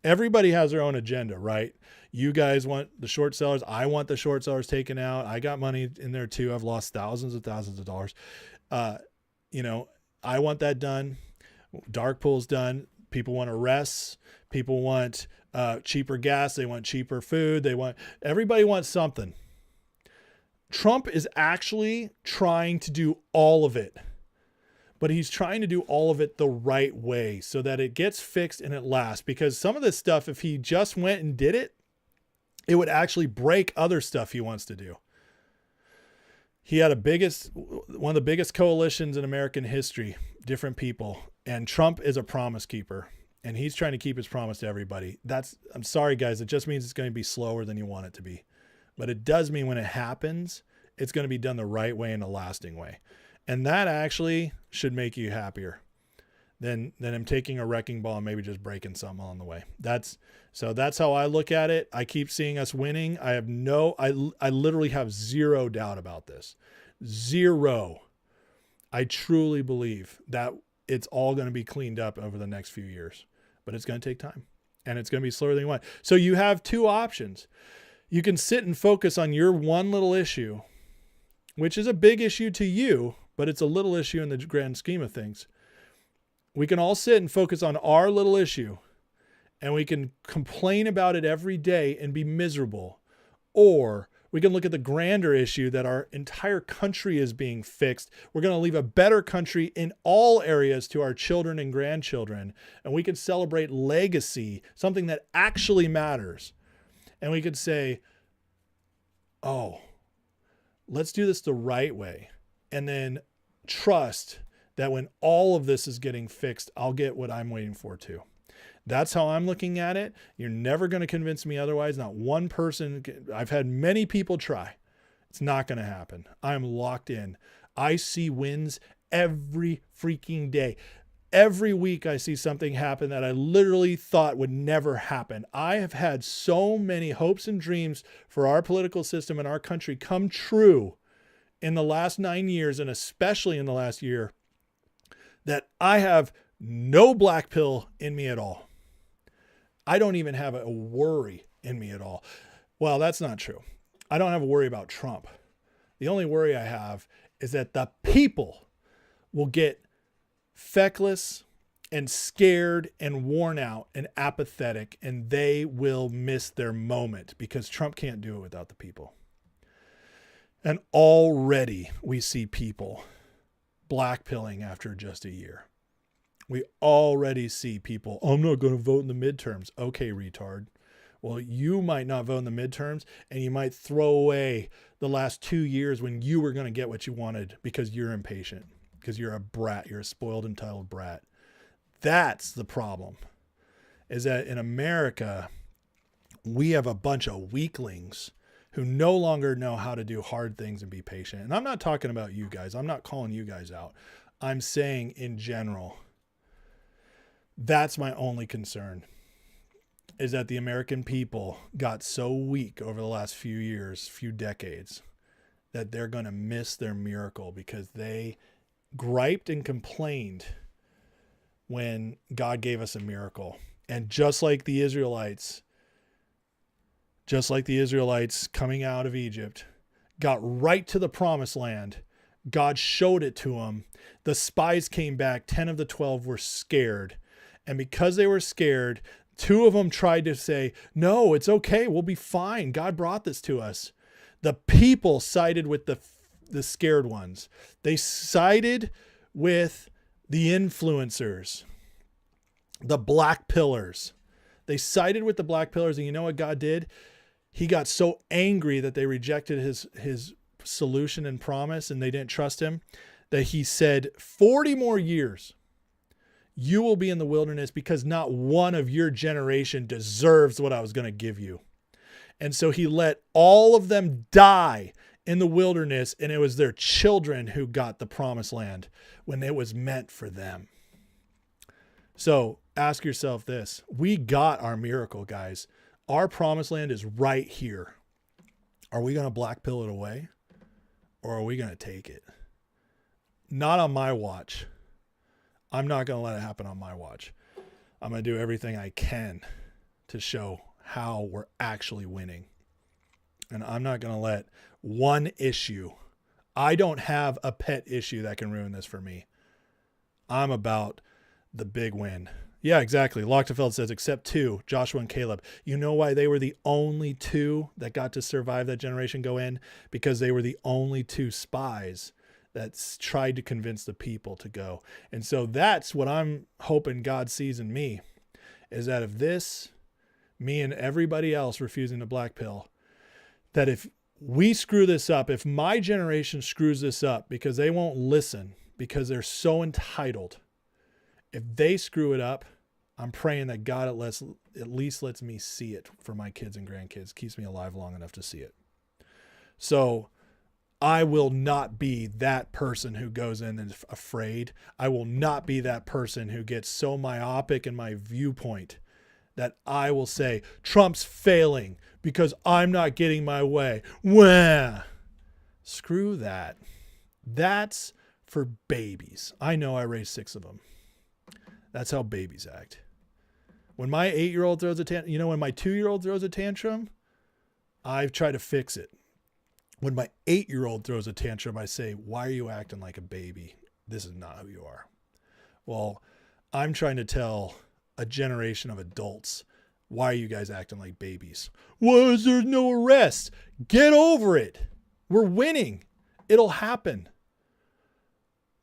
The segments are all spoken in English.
everybody has their own agenda, right? You guys want the short sellers. I want the short sellers taken out. I got money in there too. I've lost thousands of dollars. Uh, you know, I want that done. Dark pool's done. People want arrests. People want cheaper gas. They want cheaper food. Everybody wants something. Trump is actually trying to do all of it, but he's trying to do all of it the right way so that it gets fixed and it lasts. Because some of this stuff, if he just went and did it, it would actually break other stuff he wants to do. He had one of the biggest coalitions in American history, different people. And Trump is a promise keeper, and he's trying to keep his promise to everybody. I'm sorry, guys. It just means it's going to be slower than you want it to be. But it does mean when it happens, it's going to be done the right way and a lasting way. And that actually should make you happier than him taking a wrecking ball and maybe just breaking something along the way. That's how I look at it. I keep seeing us winning. I literally have zero doubt about this. Zero. I truly believe that it's all going to be cleaned up over the next few years, but it's going to take time and it's going to be slower than you want. So you have two options. You can sit and focus on your one little issue, which is a big issue to you, but it's a little issue in the grand scheme of things. We can all sit and focus on our little issue, and we can complain about it every day and be miserable. Or we can look at the grander issue that our entire country is being fixed. We're going to leave a better country in all areas to our children and grandchildren. And we can celebrate legacy, something that actually matters. And we could say, oh, let's do this the right way. And then trust that when all of this is getting fixed, I'll get what I'm waiting for too. That's how I'm looking at it. You're never going to convince me otherwise. Not one person. I've had many people try. It's not going to happen. I'm locked in. I see wins every freaking day. Every week I see something happen that I literally thought would never happen. I have had so many hopes and dreams for our political system and our country come true in the last 9 years, and especially in the last year, that I have no black pill in me at all. I don't even have a worry in me at all. Well, that's not true. I don't have a worry about Trump. The only worry I have is that the people will get feckless and scared and worn out and apathetic, and they will miss their moment because Trump can't do it without the people. And already we see people blackpilling after just a year. We already see people, I'm not going to vote in the midterms. Okay, retard. Well, you might not vote in the midterms, and you might throw away the last 2 years when you were going to get what you wanted because you're impatient, because you're a brat. You're a spoiled, entitled brat. That's the problem, is that in America, we have a bunch of weaklings who no longer know how to do hard things and be patient. And I'm not talking about you guys. I'm not calling you guys out. I'm saying in general, that's my only concern, is that the American people got so weak over the last few years, few decades, that they're going to miss their miracle because they griped and complained when God gave us a miracle. And just like the Israelites coming out of Egypt, got right to the promised land. God showed it to them. The spies came back. 10 of the 12 were scared. And because they were scared, 2 of them tried to say, no, it's okay. We'll be fine. God brought this to us. The people sided with the scared ones. They sided with the influencers, the Blackpillers. They sided with the Blackpillers. And you know what God did? He got so angry that they rejected his solution and promise, and they didn't trust him, that he said, 40 more years, you will be in the wilderness because not one of your generation deserves what I was going to give you. And so he let all of them die in the wilderness, and it was their children who got the promised land when it was meant for them. So ask yourself this. We got our miracle, guys. Our promised land is right here. Are we going to black pill it away, or are we going to take it? Not on my watch. I'm not going to let it happen on my watch. I'm going to do everything I can to show how we're actually winning. And I'm not going to let one issue, I don't have a pet issue that can ruin this for me. I'm about the big win. Yeah, exactly. Lochtefeld says, except two, Joshua and Caleb. You know why they were the only two that got to survive that generation go in? Because they were the only two spies that tried to convince the people to go. And so that's what I'm hoping God sees in me, is that if this, me and everybody else refusing the black pill, that if we screw this up, if my generation screws this up because they won't listen, because they're so entitled, if they screw it up, I'm praying that God at least lets me see it for my kids and grandkids, keeps me alive long enough to see it. So I will not be that person who goes in and afraid. I will not be that person who gets so myopic in my viewpoint that I will say, Trump's failing because I'm not getting my way. Wah! Screw that. That's for babies. I know I raised 6 of them. That's how babies act. When my 8-year-old throws a tantrum, when my 2-year-old throws a tantrum, I try to fix it. When my 8-year-old throws a tantrum, I say, why are you acting like a baby? This is not who you are. Well, I'm trying to tell a generation of adults, why are you guys acting like babies? Well, there's no arrest. Get over it. We're winning. It'll happen.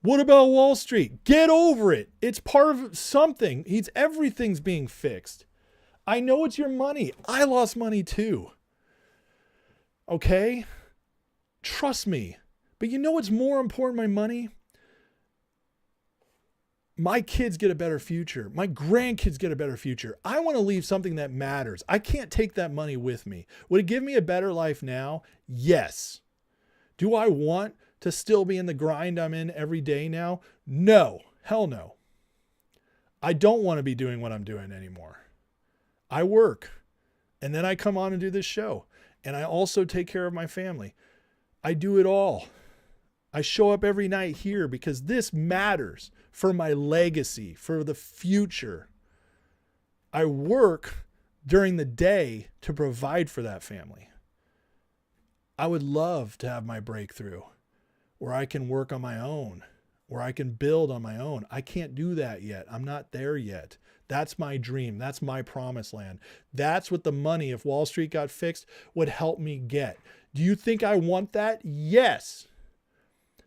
What about Wall Street? Get over it. It's part of something. Everything's being fixed. I know it's your money. I lost money too. Okay? Trust me. But you know what's more important than my money? My kids get a better future. My grandkids get a better future. I want to leave something that matters. I can't take that money with me. Would it give me a better life now? Yes. Do I want to still be in the grind I'm in every day now? No. Hell no. I don't want to be doing what I'm doing anymore. I work, and then I come on and do this show, and I also take care of my family. I do it all. I show up every night here because this matters for my legacy, for the future. I work during the day to provide for that family. I would love to have my breakthrough where I can work on my own, where I can build on my own. I can't do that yet. I'm not there yet. That's my dream. That's my promised land. That's what the money, if Wall Street got fixed, would help me get. Do you think I want that? Yes.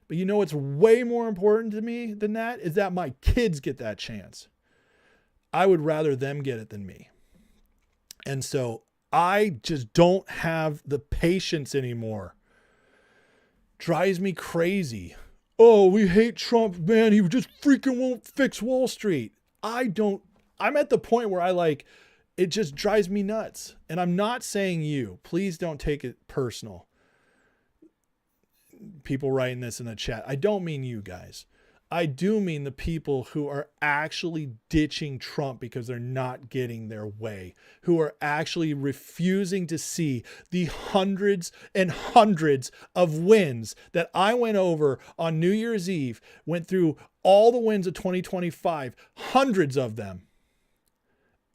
But you know what's way more important to me than that is that my kids get that chance. I would rather them get it than me. And so I just don't have the patience anymore. Drives me crazy. Oh, we hate Trump, man. He just freaking won't fix Wall Street. I'm at the point where it just drives me nuts. And I'm not saying you. Please don't take it personal. People writing this in the chat. I don't mean you guys. I do mean the people who are actually ditching Trump because they're not getting their way, who are actually refusing to see the hundreds and hundreds of wins that I went over on New Year's Eve, went through all the wins of 2025, hundreds of them.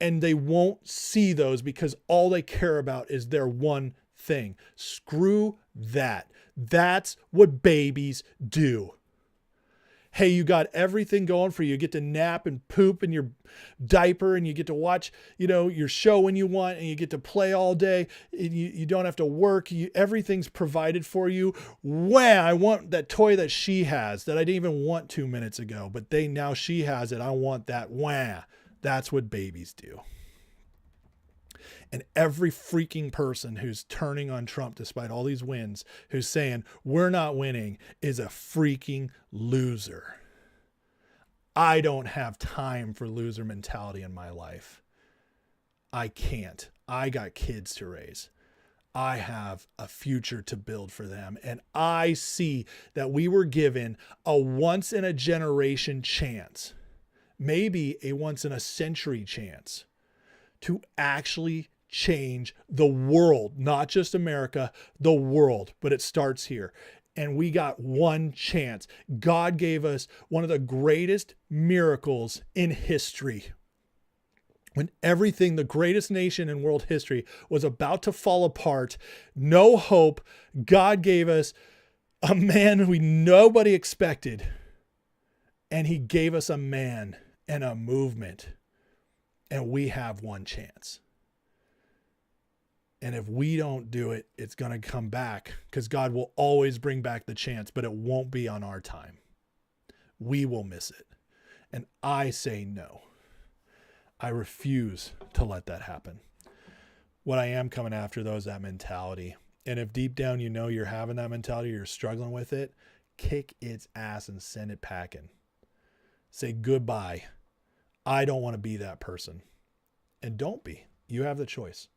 And they won't see those because all they care about is their one thing. Screw that. That's what babies do. Hey, you got everything going for you. You get to nap and poop in your diaper, and you get to watch, your show when you want, and you get to play all day. You don't have to work. Everything's provided for you. Wow, I want that toy that she has that I didn't even want 2 minutes ago, but now she has it. I want that. Wow. That's what babies do. And every freaking person who's turning on Trump despite all these wins, who's saying we're not winning, is a freaking loser. I don't have time for loser mentality in my life. I can't. I got kids to raise. I have a future to build for them. And I see that we were given a once in a generation chance, maybe a once in a century chance, to actually change the world, not just America, the world, but it starts here. And we got one chance. God gave us one of the greatest miracles in history. when everything, the greatest nation in world history, was about to fall apart, no hope, God gave us a man nobody expected. And he gave us a man and a movement. And we have one chance. And if we don't do it, it's going to come back, because God will always bring back the chance, but it won't be on our time. We will miss it. And I say no. I refuse to let that happen. What I am coming after, though, is that mentality. And if deep down you know you're having that mentality, you're struggling with it, kick its ass and send it packing. Say goodbye. I don't want to be that person. And don't be. You have the choice.